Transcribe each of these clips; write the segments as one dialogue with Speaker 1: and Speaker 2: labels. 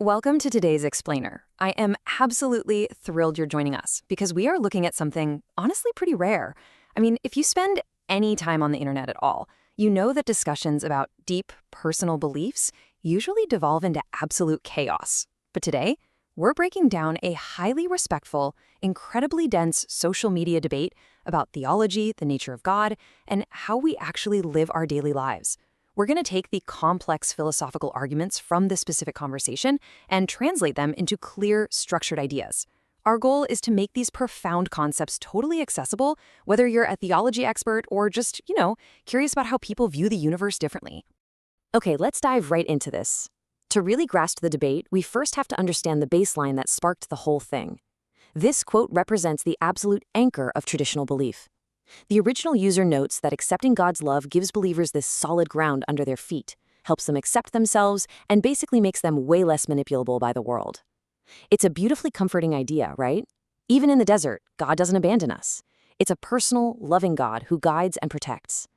Speaker 1: Welcome to today's Explainer. I am absolutely thrilled you're joining us because we are looking at something honestly pretty rare. I mean, if you spend any time on the internet at all, you know that discussions about deep personal beliefs usually devolve into absolute chaos. But today, we're breaking down a highly respectful, incredibly dense social media debate about theology, the nature of God, and how we actually live our daily lives. We're going to take the complex philosophical arguments from this specific conversation and translate them into clear, structured ideas. Our goal is to make these profound concepts totally accessible, whether you're a theology expert or just, curious about how people view the universe differently.
Speaker 2: Okay, let's dive right into this. To really grasp the debate, we first have to understand the baseline that sparked the whole thing. This quote represents the absolute anchor of traditional belief. The original user notes that accepting God's love gives believers this solid ground under their feet, helps them accept themselves, and basically makes them way less manipulable by the world. It's a beautifully comforting idea, right? Even in the desert, God doesn't abandon us. It's a personal, loving God who guides and protects.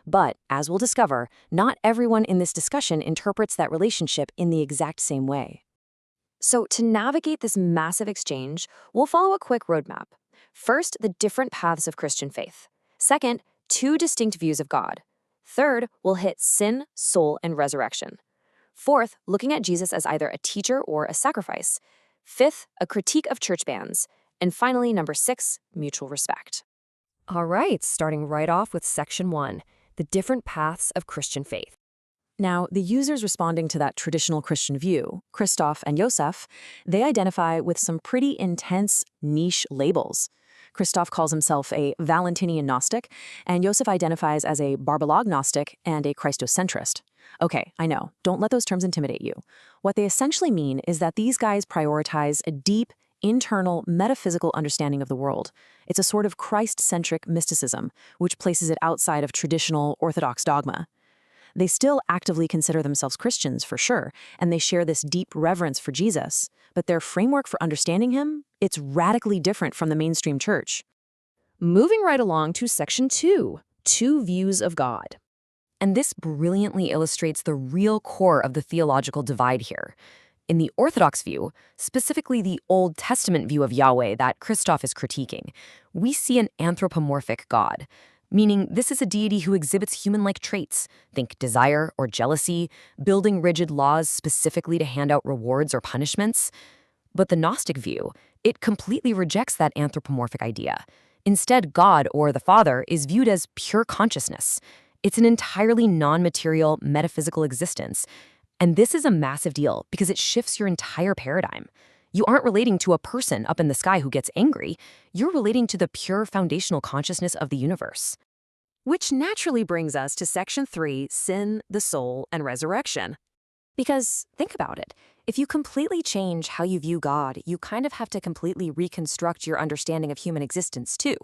Speaker 2: But, as we'll discover, not everyone in this discussion interprets that relationship in the exact same way. So, to navigate this massive exchange, we'll follow a quick roadmap. First, the different paths of Christian faith. Second, two distinct views of God. Third, we'll hit sin, soul, and resurrection. Fourth, looking at Jesus as either a teacher or a sacrifice. Fifth, a critique of church bans. And finally, number 6, mutual respect. All right, starting right off with section 1, the different paths of Christian faith. Now, the users responding to that traditional Christian view, Christoph and Josef, they identify with some pretty intense niche labels. Christoph calls himself a Valentinian Gnostic, and Josef identifies as a Barbalog Gnostic and a Christocentrist. Okay, I know, don't let those terms intimidate you. What they essentially mean is that these guys prioritize a deep, internal, metaphysical understanding of the world. It's a sort of Christ-centric mysticism, which places it outside of traditional Orthodox dogma. They still actively consider themselves Christians, for sure, and they share this deep reverence for Jesus, but their framework for understanding him, it's radically different from the mainstream church. Moving right along to section 2, two views of God. And this brilliantly illustrates the real core of the theological divide here. In the Orthodox view, specifically the Old Testament view of Yahweh that Christoph is critiquing, we see an anthropomorphic God, meaning this is a deity who exhibits human-like traits, think desire or jealousy, building rigid laws specifically to hand out rewards or punishments. But the Gnostic view, it completely rejects that anthropomorphic idea. Instead, God, or the Father, is viewed as pure consciousness. It's an entirely non-material, metaphysical existence. And this is a massive deal because it shifts your entire paradigm. You aren't relating to a person up in the sky who gets angry. You're relating to the pure foundational consciousness of the universe. Which naturally brings us to section 3, sin, the soul, and resurrection. Because think about it. If you completely change how you view God, you kind of have to completely reconstruct your understanding of human existence too.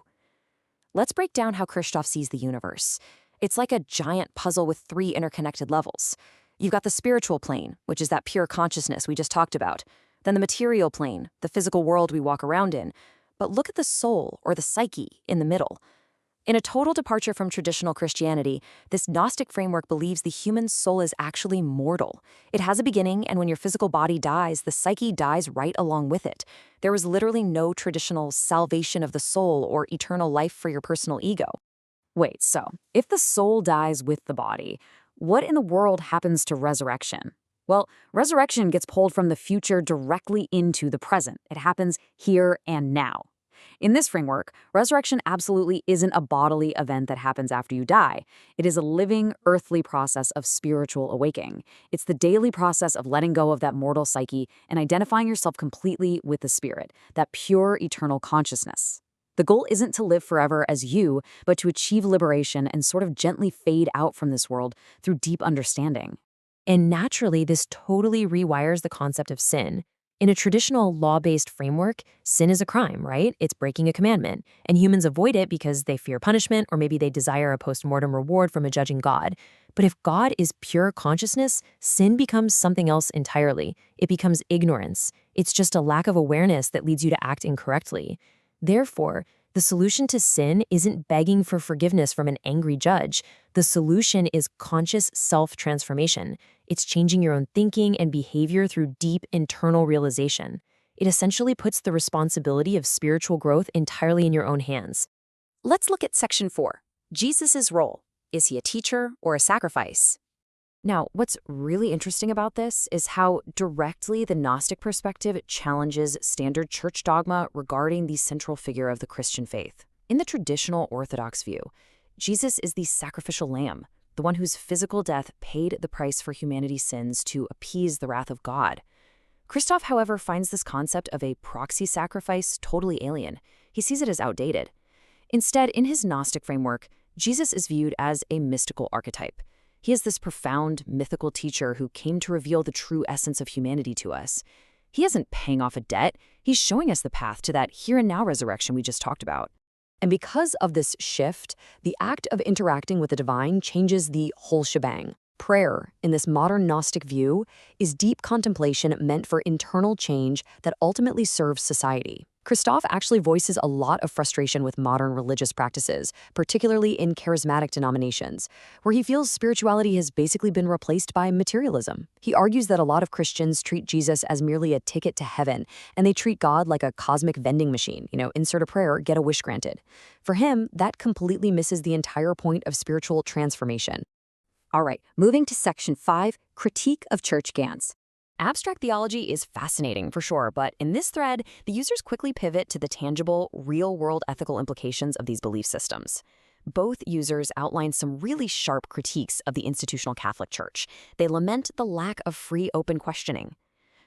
Speaker 2: Let's break down how Christoph sees the universe. It's like a giant puzzle with 3 interconnected levels. You've got the spiritual plane, which is that pure consciousness we just talked about. Then the material plane, the physical world we walk around in. But look at the soul, or the psyche, in the middle. In a total departure from traditional Christianity, this Gnostic framework believes the human soul is actually mortal. It has a beginning, and when your physical body dies, the psyche dies right along with it. There is literally no traditional salvation of the soul or eternal life for your personal ego. Wait, so if the soul dies with the body, what in the world happens to resurrection? Well, resurrection gets pulled from the future directly into the present. It happens here and now. In this framework, resurrection absolutely isn't a bodily event that happens after you die. It is a living, earthly process of spiritual awakening. It's the daily process of letting go of that mortal psyche and identifying yourself completely with the spirit, that pure, eternal consciousness. The goal isn't to live forever as you, but to achieve liberation and sort of gently fade out from this world through deep understanding. And naturally, this totally rewires the concept of sin. In a traditional law-based framework, sin is a crime, right? It's breaking a commandment, and humans avoid it because they fear punishment or maybe they desire a post-mortem reward from a judging God. But if God is pure consciousness, sin becomes something else entirely. It becomes ignorance. It's just a lack of awareness that leads you to act incorrectly. Therefore, The solution to sin isn't begging for forgiveness from an angry judge. The solution is conscious self-transformation. It's changing your own thinking and behavior through deep internal realization. It essentially puts the responsibility of spiritual growth entirely in your own hands.
Speaker 1: Let's look at Section 4. Jesus' role. Is he a teacher or a sacrifice? Now, what's really interesting about this is how directly the Gnostic perspective challenges standard church dogma regarding the central figure of the Christian faith. In the traditional Orthodox view, Jesus is the sacrificial lamb, the one whose physical death paid the price for humanity's sins to appease the wrath of God. Christoph, however, finds this concept of a proxy sacrifice totally alien. He sees it as outdated. Instead, in his Gnostic framework, Jesus is viewed as a mystical archetype. He is this profound, mythical teacher who came to reveal the true essence of humanity to us. He isn't paying off a debt. He's showing us the path to that here-and-now resurrection we just talked about.
Speaker 2: And because of this shift, the act of interacting with the divine changes the whole shebang. Prayer, in this modern Gnostic view, is deep contemplation meant for internal change that ultimately serves society. Christoph actually voices a lot of frustration with modern religious practices, particularly in charismatic denominations, where he feels spirituality has basically been replaced by materialism. He argues that a lot of Christians treat Jesus as merely a ticket to heaven, and they treat God like a cosmic vending machine, insert a prayer, get a wish granted. For him, that completely misses the entire point of spiritual transformation.
Speaker 1: All right, moving to Section 5, Critique of Church Gans. Abstract theology is fascinating, for sure, but in this thread, the users quickly pivot to the tangible, real-world ethical implications of these belief systems. Both users outline some really sharp critiques of the institutional Catholic Church. They lament the lack of free, open questioning.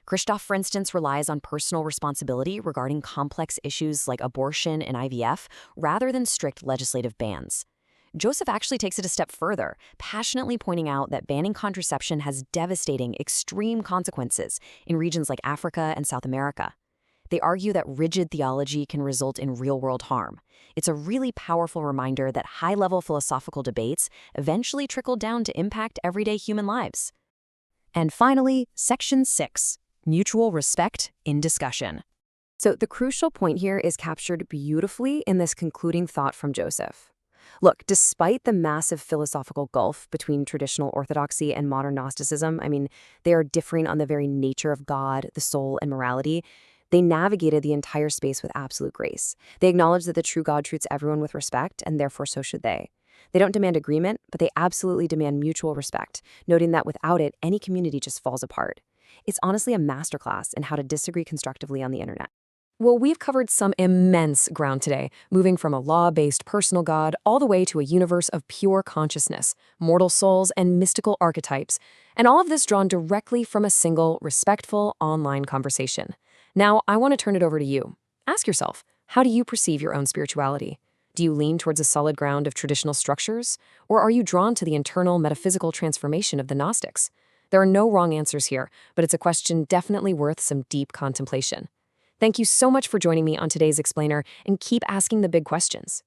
Speaker 1: Christoph, for instance, relies on personal responsibility regarding complex issues like abortion and IVF, rather than strict legislative bans. Joseph actually takes it a step further, passionately pointing out that banning contraception has devastating, extreme consequences in regions like Africa and South America. They argue that rigid theology can result in real-world harm. It's a really powerful reminder that high-level philosophical debates eventually trickle down to impact everyday human lives. And finally, Section 6, Mutual Respect in Discussion. So the crucial point here is captured beautifully in this concluding thought from Joseph. Look, despite the massive philosophical gulf between traditional Orthodoxy and modern Gnosticism, they are differing on the very nature of God, the soul, and morality. They navigated the entire space with absolute grace. They acknowledge that the true God treats everyone with respect, and therefore so should they. They don't demand agreement, but they absolutely demand mutual respect, noting that without it, any community just falls apart. It's honestly a masterclass in how to disagree constructively on the internet.
Speaker 2: Well, we've covered some immense ground today, moving from a law-based personal God all the way to a universe of pure consciousness, mortal souls, and mystical archetypes, and all of this drawn directly from a single, respectful online conversation. Now, I want to turn it over to you. Ask yourself, how do you perceive your own spirituality? Do you lean towards a solid ground of traditional structures, or are you drawn to the internal metaphysical transformation of the Gnostics? There are no wrong answers here, but it's a question definitely worth some deep contemplation. Thank you so much for joining me on today's Explainer, and keep asking the big questions.